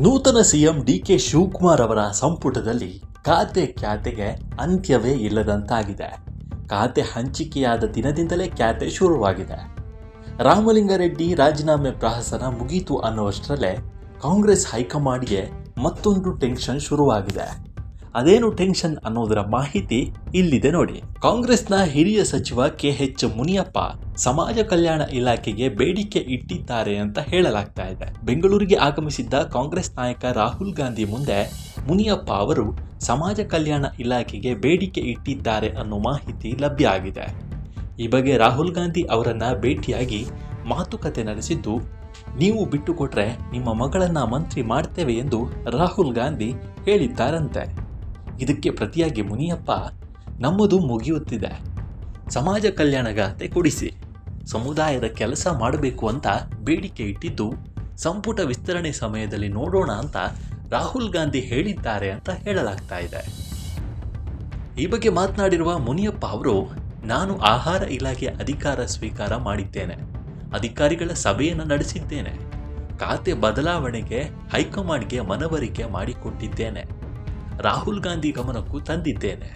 ನೂತನ CM DK Shivakumar ಅವರ ಸಂಪುಟದಲ್ಲಿ ಖ್ಯಾತೆಗೆ ಅಂತ್ಯವೇ ಇಲ್ಲದಂತಾಗಿದೆ. ಖಾತೆ ಹಂಚಿಕೆಯಾದ ದಿನದಿಂದಲೇ ಖ್ಯಾತೆ ಶುರುವಾಗಿದೆ. ರಾಮಲಿಂಗಾರೆಡ್ಡಿ ರಾಜೀನಾಮೆ ಪ್ರಹಸನ ಮುಗೀತು ಅನ್ನುವಷ್ಟರಲ್ಲೇ ಕಾಂಗ್ರೆಸ್ ಹೈಕಮಾಂಡ್ಗೆ ಮತ್ತೊಂದು ಟೆನ್ಷನ್ ಶುರುವಾಗಿದೆ. ಅದೇನು ಟೆನ್ಷನ್ ಅನ್ನೋದರ ಮಾಹಿತಿ ಇಲ್ಲಿದೆ ನೋಡಿ. ಕಾಂಗ್ರೆಸ್ನ ಹಿರಿಯ ಸಚಿವ KH ಮುನಿಯಪ್ಪ ಸಮಾಜ ಕಲ್ಯಾಣ ಇಲಾಖೆಗೆ ಬೇಡಿಕೆ ಇಟ್ಟಿದ್ದಾರೆ ಅಂತ ಹೇಳಲಾಗ್ತಾ ಇದೆ. ಬೆಂಗಳೂರಿಗೆ ಆಗಮಿಸಿದ್ದ ಕಾಂಗ್ರೆಸ್ ನಾಯಕ ರಾಹುಲ್ ಗಾಂಧಿ ಮುಂದೆ ಮುನಿಯಪ್ಪ ಅವರು ಸಮಾಜ ಕಲ್ಯಾಣ ಇಲಾಖೆಗೆ ಬೇಡಿಕೆ ಇಟ್ಟಿದ್ದಾರೆ ಅನ್ನೋ ಮಾಹಿತಿ ಲಭ್ಯ ಆಗಿದೆ. ಈ ಬಗ್ಗೆ ರಾಹುಲ್ ಗಾಂಧಿ ಅವರನ್ನ ಭೇಟಿಯಾಗಿ ಮಾತುಕತೆ ನಡೆಸಿದ್ದು, ನೀವು ಬಿಟ್ಟುಕೊಟ್ರೆ ನಿಮ್ಮ ಮಗಳನ್ನ ಮಂತ್ರಿ ಮಾಡ್ತೇವೆ ಎಂದು ರಾಹುಲ್ ಗಾಂಧಿ ಹೇಳಿದ್ದಾರಂತೆ. ಇದಕ್ಕೆ ಪ್ರತಿಯಾಗಿ ಮುನಿಯಪ್ಪ, ನಮ್ಮದು ಮುಗಿಯುತ್ತಿದೆ, ಸಮಾಜ ಕಲ್ಯಾಣ ಖಾತೆ ಕೊಡಿಸಿ, ಸಮುದಾಯದ ಕೆಲಸ ಮಾಡಬೇಕು ಅಂತ ಬೇಡಿಕೆ ಇಟ್ಟಿದ್ದು, ಸಂಪುಟ ವಿಸ್ತರಣೆ ಸಮಯದಲ್ಲಿ ನೋಡೋಣ ಅಂತ ರಾಹುಲ್ ಗಾಂಧಿ ಹೇಳಿದ್ದಾರೆ ಅಂತ ಹೇಳಲಾಗ್ತಾ ಇದೆ. ಈ ಬಗ್ಗೆ ಮಾತನಾಡಿರುವ ಮುನಿಯಪ್ಪ ಅವರು, ನಾನು ಆಹಾರ ಇಲಾಖೆ ಅಧಿಕಾರ ಸ್ವೀಕಾರ ಮಾಡಿದ್ದೇನೆ, ಅಧಿಕಾರಿಗಳ ಸಭೆಯನ್ನು ನಡೆಸಿದ್ದೇನೆ, ಖಾತೆ ಬದಲಾವಣೆಗೆ ಹೈಕಮಾಂಡ್ಗೆ ಮನವರಿಕೆ ಮಾಡಿಕೊಟ್ಟಿದ್ದೇನೆ, ರಾಹುಲ್ ಗಾಂಧಿ ಗಮನಕ್ಕೂ ತಂದಿದ್ದೇನೆ.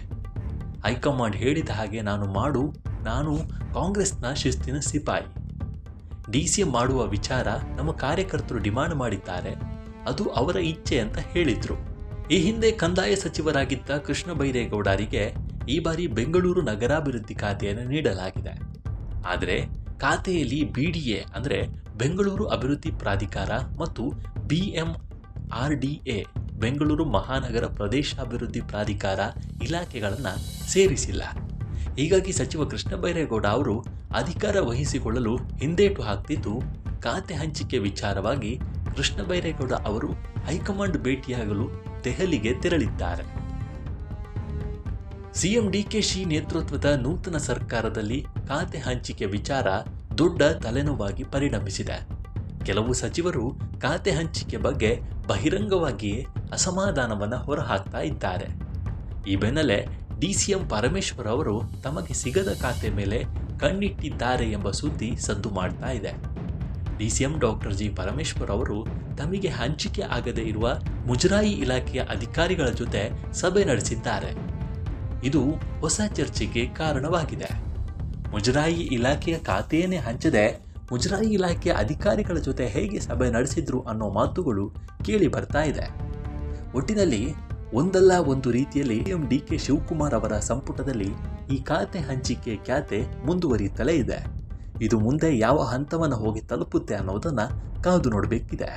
ಹೈಕಮಾಂಡ್ ಹೇಳಿದ ಹಾಗೆ ನಾನು ಕಾಂಗ್ರೆಸ್ನ ಶಿಸ್ತಿನ ಸಿಪಾಯಿ. DCM ಮಾಡುವ ವಿಚಾರ ನಮ್ಮ ಕಾರ್ಯಕರ್ತರು ಡಿಮಾಂಡ್ ಮಾಡಿದ್ದಾರೆ, ಅದು ಅವರ ಇಚ್ಛೆ ಅಂತ ಹೇಳಿದ್ರು. ಈ ಹಿಂದೆ ಕಂದಾಯ ಸಚಿವರಾಗಿದ್ದ ಕೃಷ್ಣ ಬೈರೇಗೌಡರಿಗೆ ಈ ಬಾರಿ ಬೆಂಗಳೂರು ನಗರಾಭಿವೃದ್ಧಿ ಖಾತೆಯನ್ನು ನೀಡಲಾಗಿದೆ. ಆದರೆ ಖಾತೆಯಲ್ಲಿ BDA ಅಂದರೆ ಬೆಂಗಳೂರು ಅಭಿವೃದ್ಧಿ ಪ್ರಾಧಿಕಾರ ಮತ್ತು BMRDA ಬೆಂಗಳೂರು ಮಹಾನಗರ ಪ್ರದೇಶಾಭಿವೃದ್ಧಿ ಪ್ರಾಧಿಕಾರ ಇಲಾಖೆಗಳನ್ನು ಸೇರಿಸಿಲ್ಲ. ಹೀಗಾಗಿ ಸಚಿವ ಕೃಷ್ಣ ಬೈರೇಗೌಡ ಅವರು ಅಧಿಕಾರ ವಹಿಸಿಕೊಳ್ಳಲು ಹಿಂದೇಟು ಹಾಕ್ತಿದ್ದು, ಖಾತೆ ಹಂಚಿಕೆ ವಿಚಾರವಾಗಿ ಕೃಷ್ಣ ಬೈರೇಗೌಡ ಅವರು ಹೈಕಮಾಂಡ್ ಭೇಟಿಯಾಗಲು ದೆಹಲಿಗೆ ತೆರಳಿದ್ದಾರೆ. ಸಿಎಂ DKಶಿ ನೇತೃತ್ವದ ನೂತನ ಸರ್ಕಾರದಲ್ಲಿ ಖಾತೆ ಹಂಚಿಕೆ ವಿಚಾರ ದೊಡ್ಡ ತಲೆನೋವಾಗಿ ಪರಿಣಮಿಸಿದೆ. ಕೆಲವು ಸಚಿವರು ಖಾತೆ ಹಂಚಿಕೆ ಬಗ್ಗೆ ಬಹಿರಂಗವಾಗಿಯೇ ಅಸಮಾಧಾನವನ್ನು ಹೊರಹಾಕ್ತಾ ಇದ್ದಾರೆ. ಈ ಬೆನ್ನಲ್ಲೇ DCM ಪರಮೇಶ್ವರ್ ಅವರು ತಮಗೆ ಸಿಗದ ಖಾತೆ ಮೇಲೆ ಕಣ್ಣಿಟ್ಟಿದ್ದಾರೆ ಎಂಬ ಸುದ್ದಿ ಸದ್ದು ಮಾಡ್ತಾ ಇದೆ. DCM ಡಾಕ್ಟರ್ G ಪರಮೇಶ್ವರ್ ಅವರು ತಮಗೆ ಹಂಚಿಕೆ ಆಗದೇ ಇರುವ ಮುಜರಾಯಿ ಇಲಾಖೆಯ ಅಧಿಕಾರಿಗಳ ಜೊತೆ ಸಭೆ ನಡೆಸಿದ್ದಾರೆ. ಇದು ಹೊಸ ಚರ್ಚೆಗೆ ಕಾರಣವಾಗಿದೆ. ಮುಜರಾಯಿ ಇಲಾಖೆಯ ಖಾತೆಯನ್ನೇ ಹಂಚದೆ ಮುಜರಾಯಿ ಇಲಾಖೆಯ ಅಧಿಕಾರಿಗಳ ಜೊತೆ ಹೇಗೆ ಸಭೆ ನಡೆಸಿದ್ರು ಅನ್ನೋ ಮಾತುಗಳು ಕೇಳಿ ಬರ್ತಾ ಇದೆ. ಒಟ್ಟಿನಲ್ಲಿ ಒಂದಲ್ಲ ಒಂದು ರೀತಿಯಲ್ಲಿ ಸಿಎಂ DK ಶಿವಕುಮಾರ್ ಅವರ ಸಂಪುಟದಲ್ಲಿ ಈ ಖಾತೆ ಹಂಚಿಕೆ ಖ್ಯಾತೆ ಮುಂದುವರಿಯುತ್ತಲೇ ಇದೆ. ಇದು ಮುಂದೆ ಯಾವ ಹಂತವನ್ನು ಹೋಗಿ ತಲುಪುತ್ತೆ ಅನ್ನೋದನ್ನ ಕಾದು ನೋಡಬೇಕಿದೆ.